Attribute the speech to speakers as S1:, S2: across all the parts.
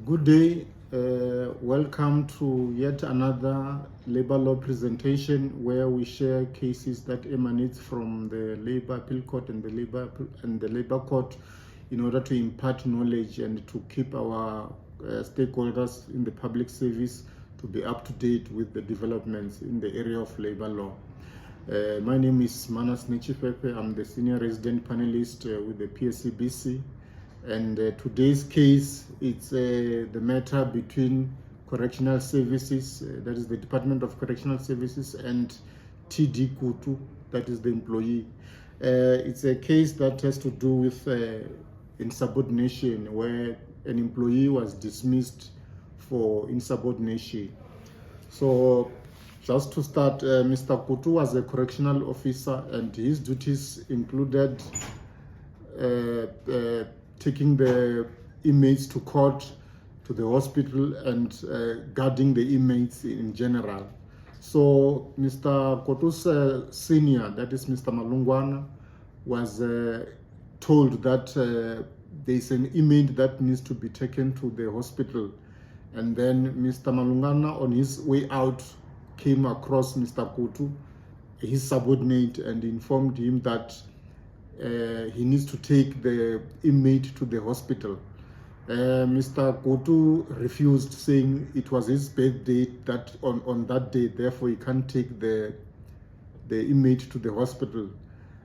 S1: Good day. Welcome to yet another labor law presentation where we share cases that emanate from the Labor Appeal Court and the Labor Court in order to impart knowledge and to keep our stakeholders in the public service to be up to date with the developments in the area of labor law. My name is Manas Nichifepe. I'm the senior resident panelist with the PSCBC. And today's case, it's the matter between Correctional Services, that is the Department of Correctional Services, and TD Kutu, that is the employee. It's a case that has to do with insubordination, where an employee was dismissed for insubordination. So just to start, Mr. Kutu was a correctional officer, and his duties included taking the inmates to court, to the hospital, and guarding the inmates in general. So Mr. Kotu's senior, that is Mr. Malungwana, was told that there is an inmate that needs to be taken to the hospital. And then Mr. Malungwana, on his way out, came across Mr. Kotu, his subordinate, and informed him that he needs to take the inmate to the hospital. Mr. Kotu refused, saying it was his birthday that on that day, therefore he can't take the inmate to the hospital.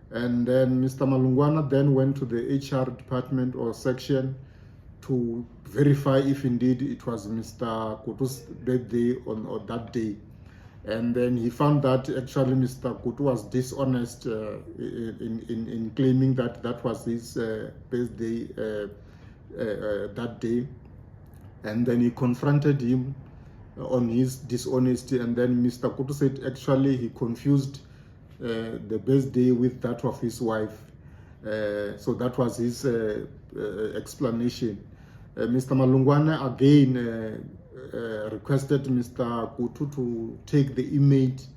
S1: And then Mr. Malungwana then went to the HR department or section to verify if indeed it was Mr. Kotu's birthday on that day. And then he found that actually Mr. Kutu was dishonest in claiming that that was his birthday that day. And then he confronted him on his dishonesty. And then Mr. Kutu said actually he confused the birthday with that of his wife. So that was his explanation. Mr. Malungwana again requested Mr. Kutu to take the inmate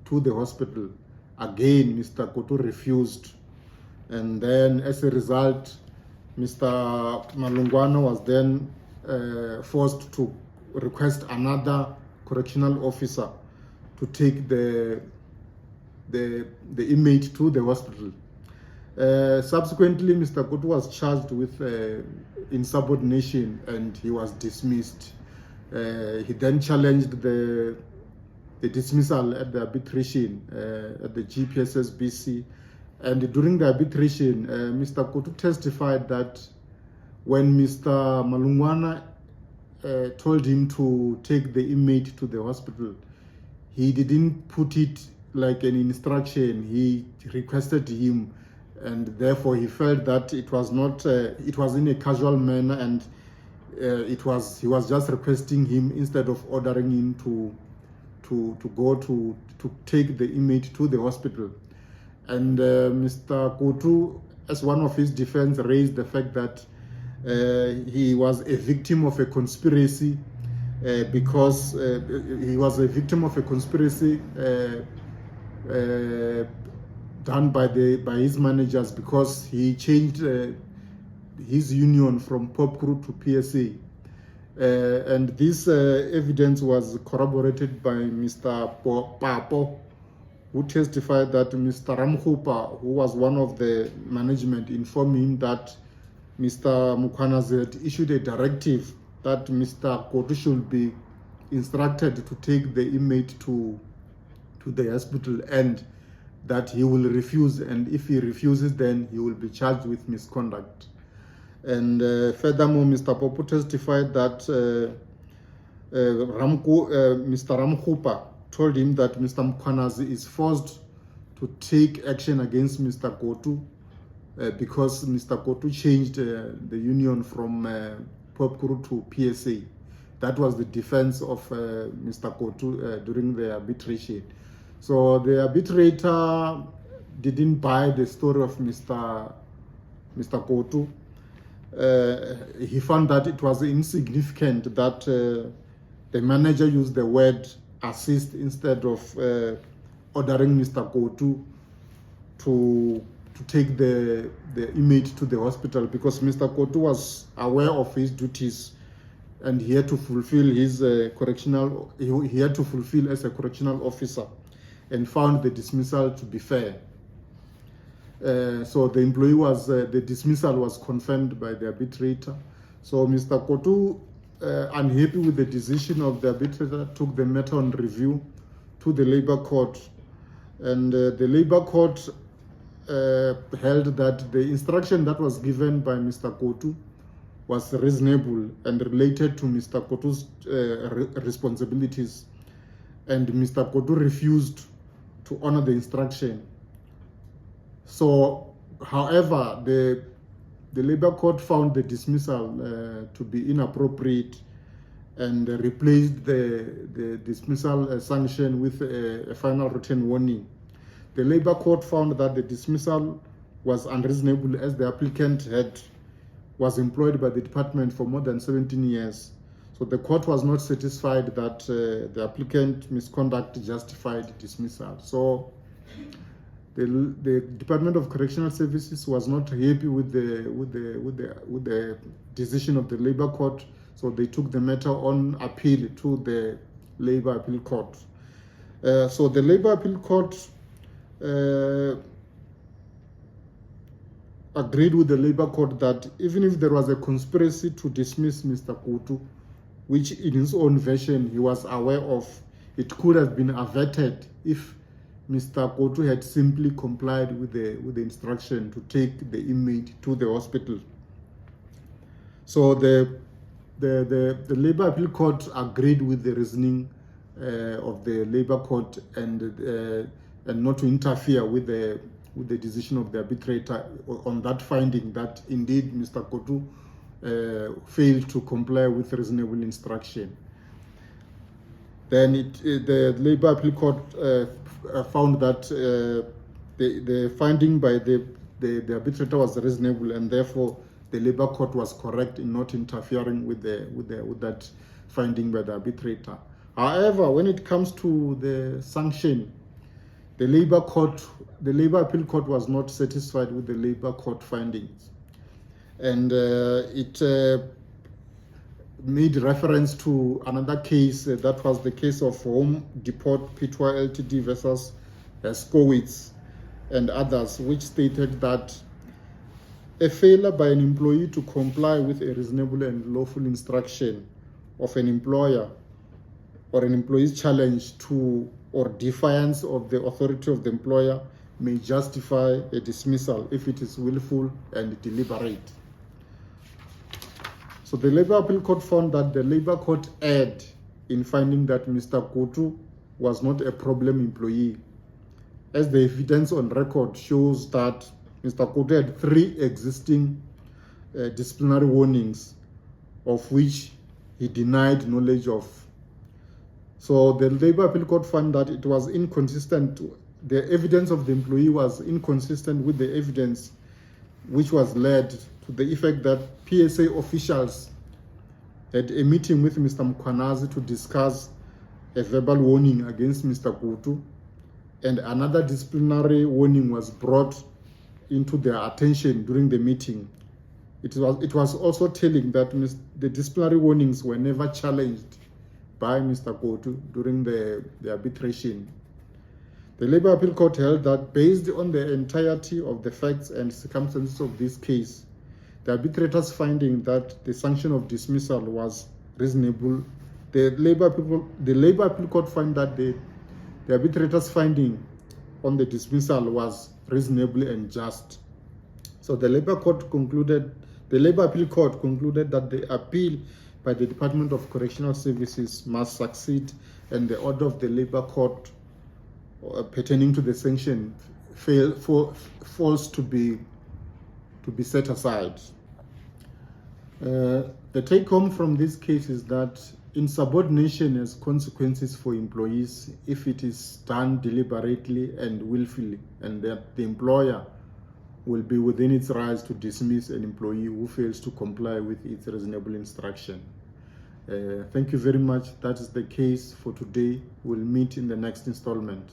S1: to the hospital. Again, Mr. Kutu refused. And then as a result, Mr. Malungwana was then forced to request another correctional officer to take the inmate to the hospital. Subsequently, Mr. Kutu was charged with insubordination and he was dismissed. He then challenged the dismissal at the arbitration at the GPSSBC. And during the arbitration, Mr. Kutu testified that when Mr. Malungwana told him to take the inmate to the hospital, he didn't put it like an instruction. He requested him, and therefore he felt that it was not, it was in a casual manner, and he was just requesting him instead of ordering him to go to take the inmate to the hospital. And Mr. Kutu, as one of his defense, raised the fact that he was a victim of a conspiracy because he was a victim of a conspiracy done by his managers, because he changed his union from POPCRU to PSA. And this evidence was corroborated by Mr. Papo, who testified that Mr. Ramkhupa, who was one of the management, informed him that Mr. Mukhwanazi had issued a directive that Mr. Kotu should be instructed to take the inmate to the hospital, and that he will refuse, and if he refuses, then he will be charged with misconduct. And furthermore, Mr. Popo testified that Mr. Ramkhupa told him that Mr. Mukhwanazi is forced to take action against Mr. Kotu because Mr. Kotu changed the union from POPCRU to PSA. That was the defense of Mr. Kotu during the arbitration. So the arbitrator didn't buy the story of Mr. Kotu. He found that it was insignificant that the manager used the word assist instead of ordering Mr. Kotu to take the inmate to the hospital, because Mr. Kotu was aware of his duties and he had to fulfill his he had to fulfill as a correctional officer, and found the dismissal to be fair. So the employee was, the dismissal was confirmed by the arbitrator. So Mr. Kotu, unhappy with the decision of the arbitrator, took the matter on review to the Labour Court. And the Labour Court held that the instruction that was given by Mr. Kotu was reasonable and related to Mr. Kotu's responsibilities. And Mr. Kotu refused to honor the instruction. So, however, the Labour Court found the dismissal to be inappropriate and replaced the dismissal sanction with a final written warning. The Labour Court found that the dismissal was unreasonable as the applicant was employed by the department for more than 17 years. So the court was not satisfied that the applicant misconduct justified dismissal. So the Department of Correctional Services was not happy with the decision of the Labour Court, so they took the matter on appeal to the Labour Appeal Court. So the Labour Appeal Court agreed with the Labour Court that even if there was a conspiracy to dismiss Mr. Kotu, which in his own version he was aware of, it could have been averted if Mr. Kotu had simply complied with the instruction to take the inmate to the hospital. So the Labour Appeal Court agreed with the reasoning of the Labour Court and not to interfere with the decision of the arbitrator on that finding that indeed Mr. Kotu failed to comply with reasonable instruction. Then the Labour Appeal Court found that the finding by the arbitrator was reasonable, and therefore the Labour Court was correct in not interfering with that finding by the arbitrator. However, when it comes to the sanction, the Labour Appeal Court was not satisfied with the Labour Court findings, and it made reference to another case, that was the case of Home Depot Pitwa Ltd versus Skowitz and others, which stated that a failure by an employee to comply with a reasonable and lawful instruction of an employer or an employee's challenge to or defiance of the authority of the employer may justify a dismissal if it is willful and deliberate. So the Labour Appeal Court found that the Labour Court erred in finding that Mr. Kotu was not a problem employee, as the evidence on record shows that Mr. Kotu had 3 existing disciplinary warnings, of which he denied knowledge of. So the Labour Appeal Court found that it was inconsistent. The evidence of the employee was inconsistent with the evidence, which was led to the effect that PSA officials had a meeting with Mr. Mkhwanazi to discuss a verbal warning against Mr. Kotu, and another disciplinary warning was brought into their attention during the meeting. It was also telling that the disciplinary warnings were never challenged by Mr. Kotu during the arbitration. The Labour Appeal Court held that based on the entirety of the facts and circumstances of this case, the arbitrator's finding that the sanction of dismissal was reasonable. The Labour Appeal Court found that the arbitrator's finding on the dismissal was reasonable and just. So the Labour Appeal Court concluded that the appeal by the Department of Correctional Services must succeed, and the order of the Labour Court pertaining to the sanction falls to be set aside. The take home from this case is that insubordination has consequences for employees if it is done deliberately and willfully, and that the employer will be within its rights to dismiss an employee who fails to comply with its reasonable instruction. Thank you very much. That is the case for today. We'll meet in the next installment.